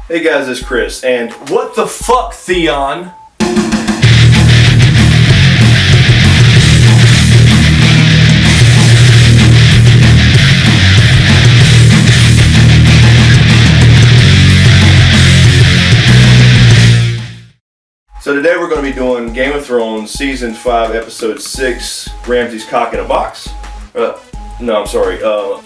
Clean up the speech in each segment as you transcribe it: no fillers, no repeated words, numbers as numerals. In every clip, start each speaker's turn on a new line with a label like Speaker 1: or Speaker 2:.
Speaker 1: Hey guys, it's Chris, and
Speaker 2: What the fuck, Theon?
Speaker 1: so today we're going to be doing Game of Thrones Season 5, Episode 6, Ramsey's Cock in a Box.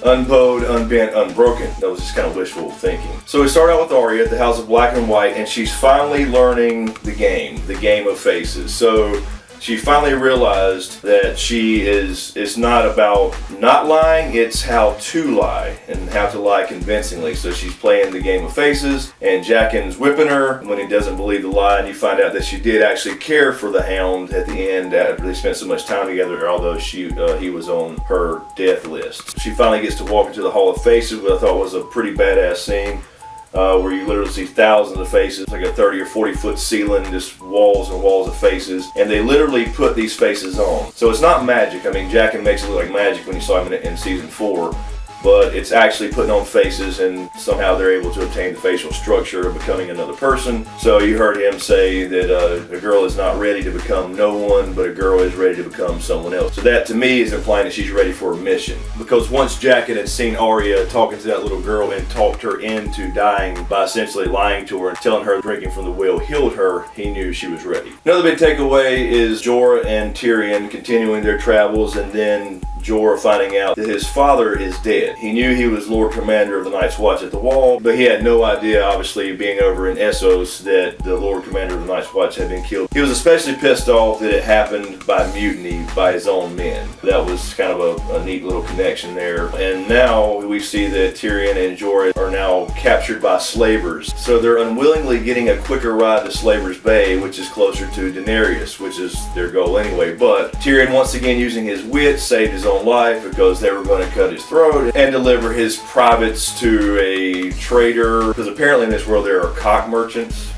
Speaker 1: Unbowed, unbent, unbroken. That was just kind of wishful thinking. So we start out with Arya at the House of Black and White, and she's finally learning the game of faces. So she finally realized that she is not about not lying, it's how to lie, and how to lie convincingly. So she's playing the game of faces, and Jaqen's whipping her when he doesn't believe the lie, and you find out that she did actually care for the Hound at the end after they spent so much time together, although he was on her death list. She finally gets to walk into the Hall of Faces, which I thought was a pretty badass scene. Where you literally see thousands of faces, like a 30 or 40 foot ceiling, just walls and walls of faces, and they literally put these faces on. So it's not magic. I mean, Jaqen makes it look like magic when you saw him in season 4, but it's actually putting on faces, and somehow they're able to obtain the facial structure of becoming another person. So you heard him say that a girl is not ready to become no one, but a girl is ready to become someone else. So that to me is implying that she's ready for a mission. Because once Jaqen had seen Arya talking to that little girl and talked her into dying by essentially lying to her and telling her drinking from the well healed her, he knew she was ready. Another big takeaway is Jorah and Tyrion continuing their travels, and then Jorah finding out that his father is dead. He knew he was Lord Commander of the Night's Watch at the Wall, but he had no idea, obviously, being over in Essos, that the Lord Commander of the Night's Watch had been killed. He was especially pissed off that it happened by mutiny by his own men. That was kind of a neat little connection there. And now we see that Tyrion and Jorah are now captured by slavers. So they're unwillingly getting a quicker ride to Slaver's Bay, which is closer to Daenerys, which is their goal anyway. But Tyrion, once again using his wit, saved his own life because they were going to cut his throat and deliver his privates to a trader, because apparently in this world there are cock merchants.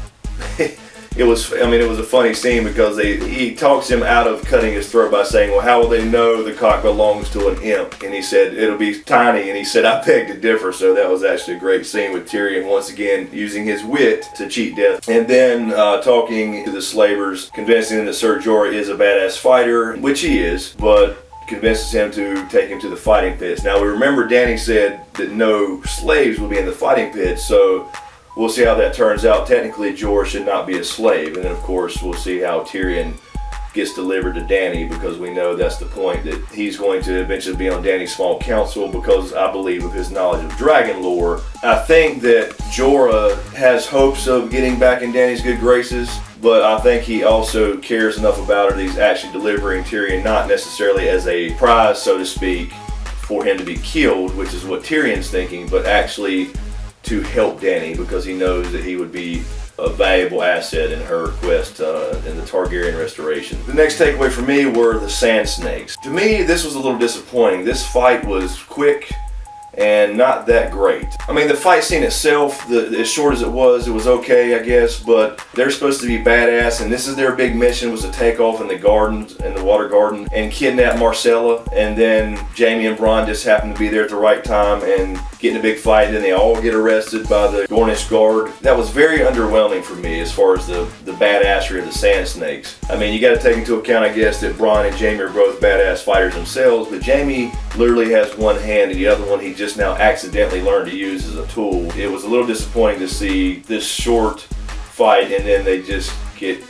Speaker 1: It was a funny scene because he talks him out of cutting his throat by saying, well, how will they know the cock belongs to an imp? And he said, it'll be tiny. And he said, I beg to differ. So that was actually a great scene with Tyrion once again using his wit to cheat death. And then talking to the slavers, convincing them that Sir Jorrah is a badass fighter, which he is, but convinces him to take him to the fighting pits. Now we remember Dany said that no slaves will be in the fighting pits, so we'll see how that turns out. Technically, Jorah should not be a slave, and then of course we'll see how Tyrion gets delivered to Dany, because we know that's the point, that he's going to eventually be on Dany's small council, because I believe of his knowledge of dragon lore. I think that Jorah has hopes of getting back in Dany's good graces, but I think he also cares enough about her that he's actually delivering Tyrion not necessarily as a prize, so to speak, for him to be killed, which is what Tyrion's thinking, but actually to help Dany, because he knows that he would be a valuable asset in her quest in the Targaryen restoration. The next takeaway for me were the sand snakes. To me, this was a little disappointing. This fight was quick and not that great. I mean, the fight scene itself, as short as it was okay, I guess, but they're supposed to be badass, and this is their big mission, was to take off in the gardens, in the water garden, and kidnap Marcella, and then Jamie and Bron just happen to be there at the right time and get in a big fight, and then they all get arrested by the Dornish guard. That was very underwhelming for me as far as the badassery of the sand snakes. I mean, you got to take into account, I guess, that Bron and Jamie are both badass fighters themselves, but Jamie literally has one hand, and the other one he just now accidentally learned to use as a tool. It was a little disappointing to see this short fight and then they just get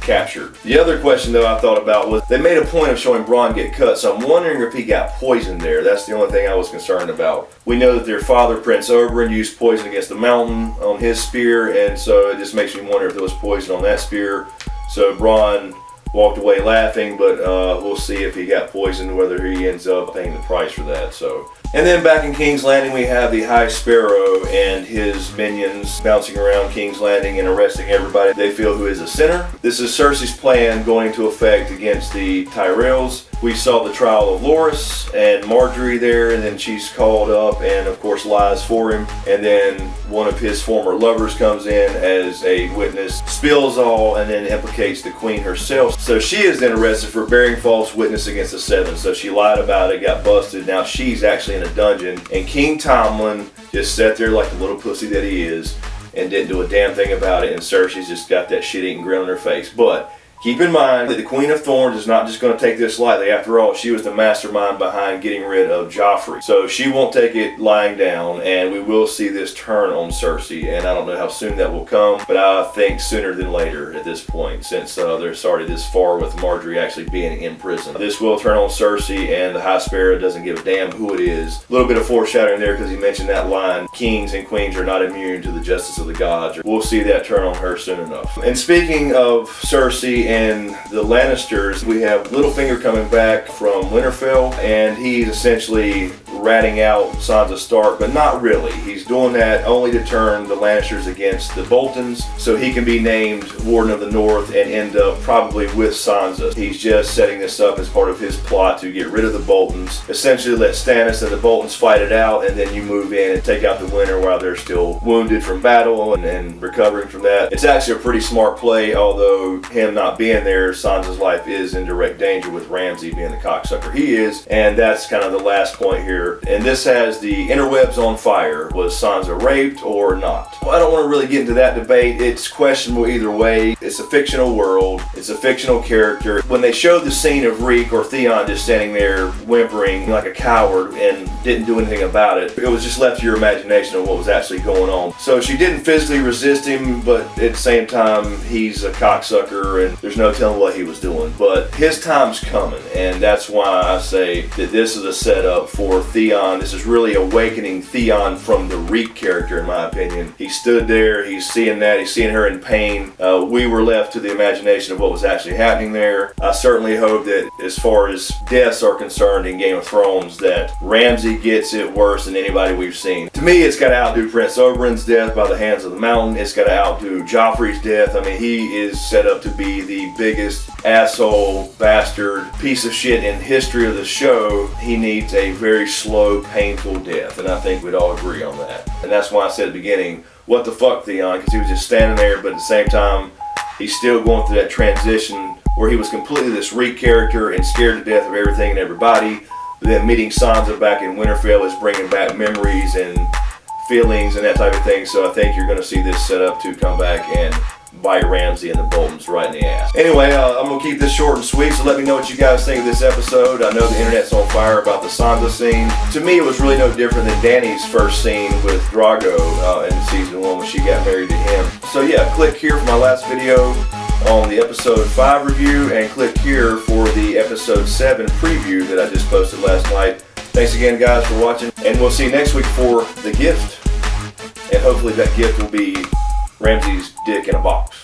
Speaker 1: captured. The other question though I thought about was, they made a point of showing Bron get cut, so I'm wondering if he got poisoned there. That's the only thing I was concerned about. We know that their father, Prince Oberyn, used poison against the mountain on his spear, and so it just makes me wonder if there was poison on that spear. So Bron walked away laughing, but we'll see if he got poisoned, whether he ends up paying the price for that. So, and then back in King's Landing, we have the High Sparrow and his minions bouncing around King's Landing and arresting everybody they feel who is a sinner. This is Cersei's plan going into effect against the Tyrells. We saw the trial of Loras and Margery there, and then she's called up and of course lies for him, and then one of his former lovers comes in as a witness, spills all, and then implicates the queen herself. So she is then arrested for bearing false witness against the Seven. So she lied about it, got busted. Now she's actually in a dungeon, and King Tomlin just sat there like the little pussy that he is and didn't do a damn thing about it, and Cersei's just got that shit-eating grin on her face. But keep in mind that the Queen of Thorns is not just going to take this lightly. After all, she was the mastermind behind getting rid of Joffrey. So she won't take it lying down, and we will see this turn on Cersei. And I don't know how soon that will come, but I think sooner than later at this point, since they're started this far with Margery actually being in prison. This will turn on Cersei, and the High Sparrow doesn't give a damn who it is. A little bit of foreshadowing there because he mentioned that line, kings and queens are not immune to the justice of the gods. We'll see that turn on her soon enough. And speaking of Cersei and the Lannisters, we have Littlefinger coming back from Winterfell, and he's essentially ratting out Sansa Stark, but not really. He's doing that only to turn the Lannisters against the Boltons, so he can be named Warden of the North and end up probably with Sansa. He's just setting this up as part of his plot to get rid of the Boltons, essentially let Stannis and the Boltons fight it out, and then you move in and take out the winner while they're still wounded from battle and recovering from that. It's actually a pretty smart play, although him not being there, Sansa's life is in direct danger with Ramsey being the cocksucker he is, and that's kind of the last point here. And this has the interwebs on fire. Was Sansa raped or not? Well, I don't want to really get into that debate. It's questionable either way. It's a fictional world. It's a fictional character. When they showed the scene of Reek or Theon just standing there whimpering like a coward and didn't do anything about it, it was just left to your imagination of what was actually going on. So she didn't physically resist him, but at the same time, he's a cocksucker and there's no telling what he was doing. But his time's coming, and that's why I say that this is a setup for Theon. This is really awakening Theon from the Reek character, in my opinion. He stood there, he's seeing that, he's seeing her in pain. We were left to the imagination of what was actually happening there. I certainly hope that as far as deaths are concerned in Game of Thrones, that Ramsey gets it worse than anybody we've seen. To me, it's got to outdo Prince Oberyn's death by the hands of the Mountain. It's got to outdo Joffrey's death. I mean, he is set up to be the biggest asshole, bastard, piece of shit in history of the show. He needs a very slow, painful death, and I think we'd all agree on that. And that's why I said at the beginning, what the fuck, Theon, because he was just standing there, but at the same time, he's still going through that transition where he was completely this Reek character and scared to death of everything and everybody. But then meeting Sansa back in Winterfell is bringing back memories and feelings and that type of thing. So I think you're going to see this set up to come back and bite Ramsey and the Boltons right in the ass. Anyway, I'm going to keep this short and sweet, so let me know what you guys think of this episode. I know the internet's on fire about the Sansa scene. To me, it was really no different than Dany's first scene with Drogo in season 1 when she got married to him. So yeah, click here for my last video on the episode 5 review, and click here for the episode 7 preview that I just posted last night. Thanks again, guys, for watching, and we'll see you next week for the gift. And hopefully that gift will be Ramsey's dick in a box.